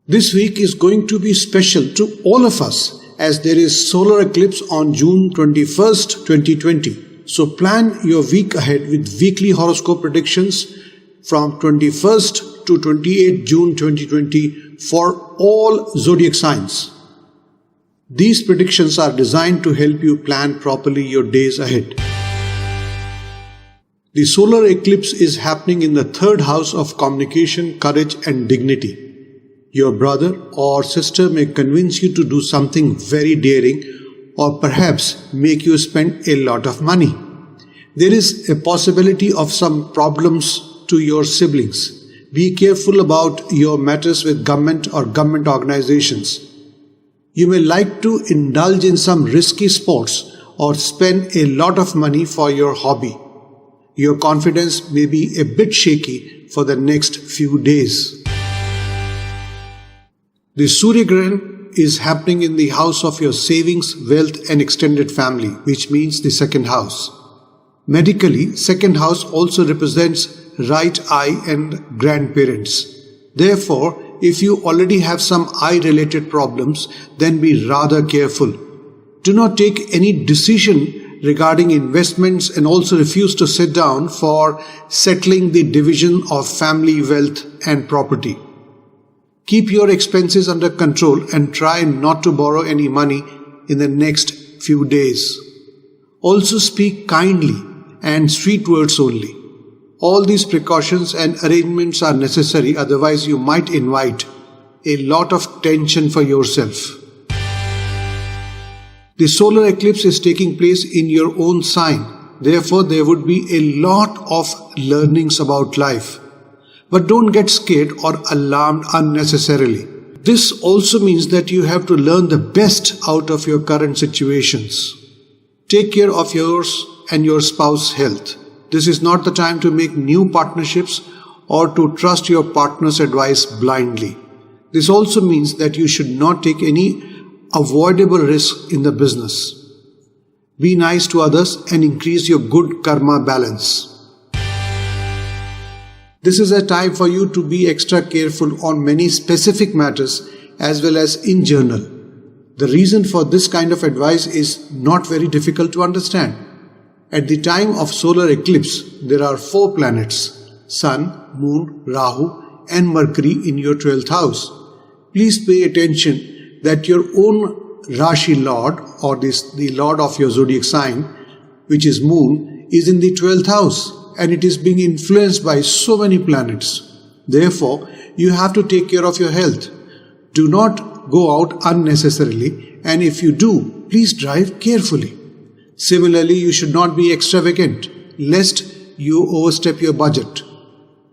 This week is going to be special to all of us as there is solar eclipse on June 21st, 2020. So plan your week ahead with weekly horoscope predictions from 21st to 28th June 2020 for all zodiac signs. These predictions are designed to help you plan properly your days ahead. The solar eclipse is happening in the third house of communication, courage and dignity. Your brother or sister may convince you to do something very daring or perhaps make you spend a lot of money. There is a possibility of some problems to your siblings. Be careful about your matters with government or government organizations. You may like to indulge in some risky sports or spend a lot of money for your hobby. Your confidence may be a bit shaky for the next few days. The Surya Grahan is happening in the house of your savings, wealth and extended family, which means the second house. Medically, second house also represents right eye and grandparents. Therefore, if you already have some eye-related problems, then be rather careful. Do not take any decision regarding investments and also refuse to sit down for settling the division of family wealth and property. Keep your expenses under control and try not to borrow any money in the next few days. Also speak kindly and sweet words only. All these precautions and arrangements are necessary, otherwise you might invite a lot of tension for yourself. The solar eclipse is taking place in your own sign. Therefore, there would be a lot of learnings about life. But don't get scared or alarmed unnecessarily. This also means that you have to learn the best out of your current situations. Take care of yours and your spouse's health. This is not the time to make new partnerships or to trust your partner's advice blindly. This also means that you should not take any avoidable risk in the business. Be nice to others and increase your good karma balance. This is a time for you to be extra careful on many specific matters as well as in general. The reason for this kind of advice is not very difficult to understand. At the time of solar eclipse, there are 4 planets, Sun, Moon, Rahu and Mercury in your 12th house. Please pay attention that your own Rashi Lord or the Lord of your zodiac sign, which is Moon, is in the 12th house. And it is being influenced by so many planets. Therefore, you have to take care of your health. Do not go out unnecessarily, and if you do, please drive carefully. Similarly, you should not be extravagant, lest you overstep your budget.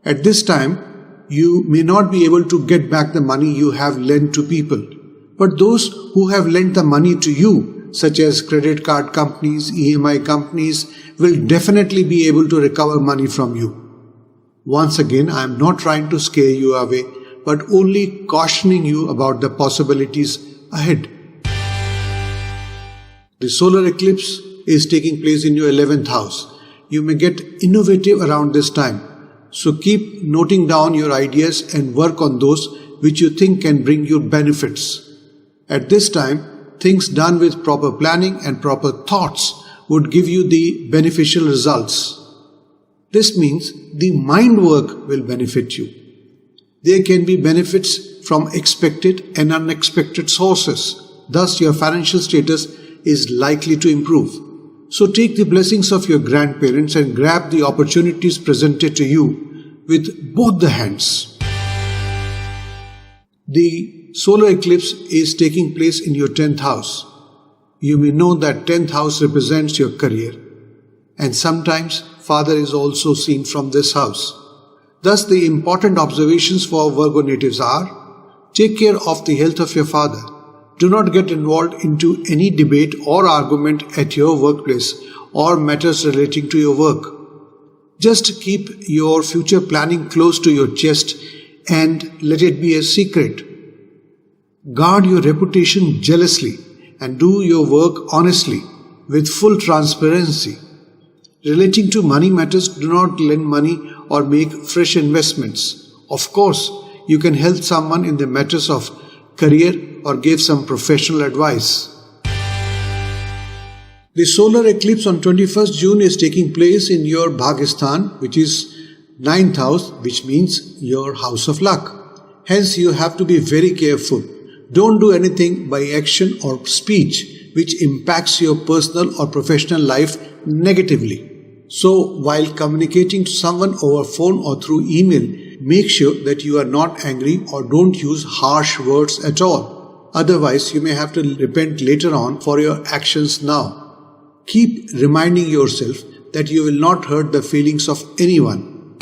At this time, you may not be able to get back the money you have lent to people. But those who have lent the money to you, such as credit card companies, EMI companies, will definitely be able to recover money from you. Once again, I am not trying to scare you away, but only cautioning you about the possibilities ahead. The solar eclipse is taking place in your 11th house. You may get innovative around this time. So keep noting down your ideas and work on those which you think can bring you benefits. At this time, things done with proper planning and proper thoughts would give you the beneficial results. This means the mind work will benefit you. There can be benefits from expected and unexpected sources. Thus, your financial status is likely to improve. So take the blessings of your grandparents and grab the opportunities presented to you with both the hands. The solar eclipse is taking place in your 10th house. You may know that 10th house represents your career, and sometimes father is also seen from this house. Thus, the important observations for Virgo natives are: take care of the health of your father. Do not get involved into any debate or argument at your workplace or matters relating to your work. Just keep your future planning close to your chest and let it be a secret. Guard your reputation jealously and do your work honestly with full transparency. Relating to money matters, do not lend money or make fresh investments. Of course, you can help someone in the matters of career or give some professional advice. The solar eclipse on 21st June is taking place in your Bhagistan, which is 9th house, which means your house of luck. Hence, you have to be very careful. Don't do anything by action or speech which impacts your personal or professional life negatively. So, while communicating to someone over phone or through email, make sure that you are not angry or don't use harsh words at all. Otherwise, you may have to repent later on for your actions now. Keep reminding yourself that you will not hurt the feelings of anyone.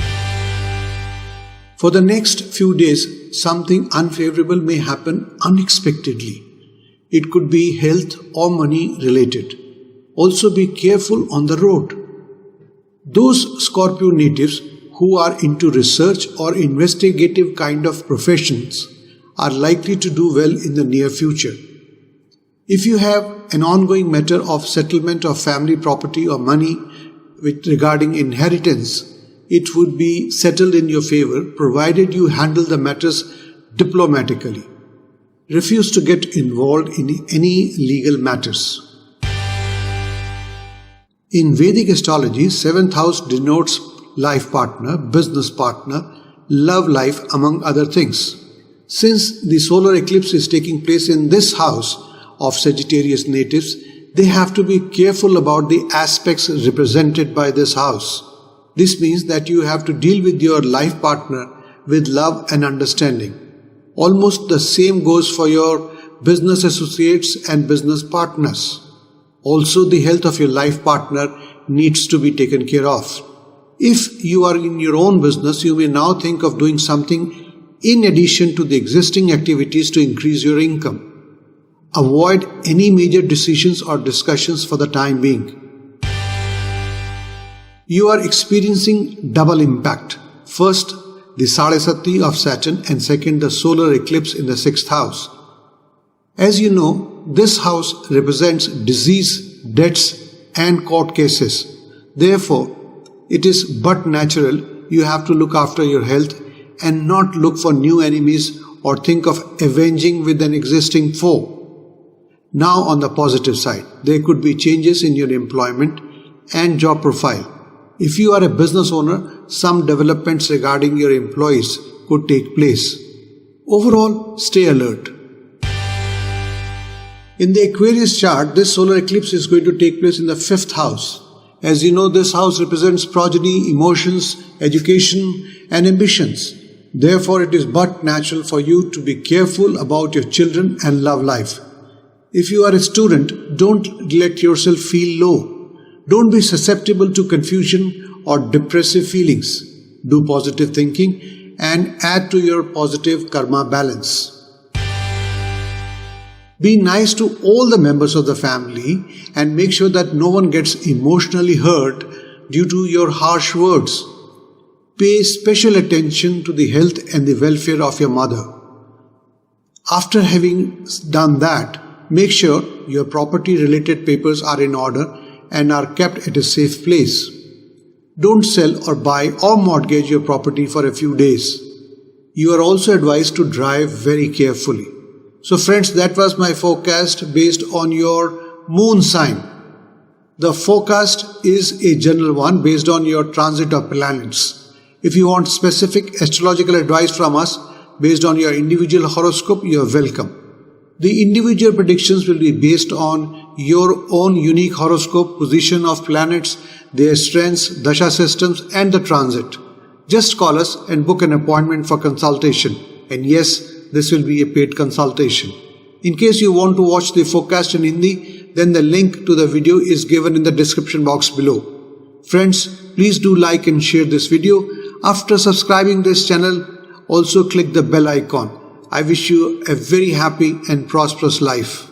For the next few days, something unfavorable may happen unexpectedly. It could be health or money related. Also be careful on the road. Those Scorpio natives who are into research or investigative kind of professions are likely to do well in the near future. If you have an ongoing matter of settlement of family property or money regarding inheritance, it would be settled in your favor provided you handle the matters diplomatically. Refuse to get involved in any legal matters. In Vedic astrology, 7th house denotes life partner, business partner, love life, among other things. Since the solar eclipse is taking place in this house of Sagittarius natives, they have to be careful about the aspects represented by this house. This means that you have to deal with your life partner with love and understanding. Almost the same goes for your business associates and business partners. Also, the health of your life partner needs to be taken care of. If you are in your own business, you may now think of doing something in addition to the existing activities to increase your income. Avoid any major decisions or discussions for the time being. You are experiencing double impact. First, the Sadesati of Saturn, and second, the solar eclipse in the 6th house. As you know, this house represents disease, debts and court cases. Therefore, it is but natural you have to look after your health and not look for new enemies or think of avenging with an existing foe. Now on the positive side, there could be changes in your employment and job profile. If you are a business owner, some developments regarding your employees could take place. Overall, stay alert. In the Aquarius chart, this solar eclipse is going to take place in the 5th house. As you know, this house represents progeny, emotions, education and ambitions. Therefore, it is but natural for you to be careful about your children and love life. If you are a student, don't let yourself feel low. Don't be susceptible to confusion or depressive feelings. Do positive thinking and add to your positive karma balance. Be nice to all the members of the family and make sure that no one gets emotionally hurt due to your harsh words. Pay special attention to the health and the welfare of your mother. After having done that, make sure your property-related papers are in order and are kept at a safe place. Don't sell or buy or mortgage your property for a few days. You are also advised to drive very carefully. So friends, that was my forecast based on your moon sign. The forecast is a general one based on your transit of planets. If you want specific astrological advice from us based on your individual horoscope, you are welcome. The individual predictions will be based on your own unique horoscope, position of planets, their strengths, dasha systems and the transit. Just call us and book an appointment for consultation. And yes, this will be a paid consultation. In case you want to watch the forecast in Hindi, then the link to the video is given in the description box below. Friends, please do like and share this video. After subscribing this channel, also click the bell icon. I wish you a very happy and prosperous life.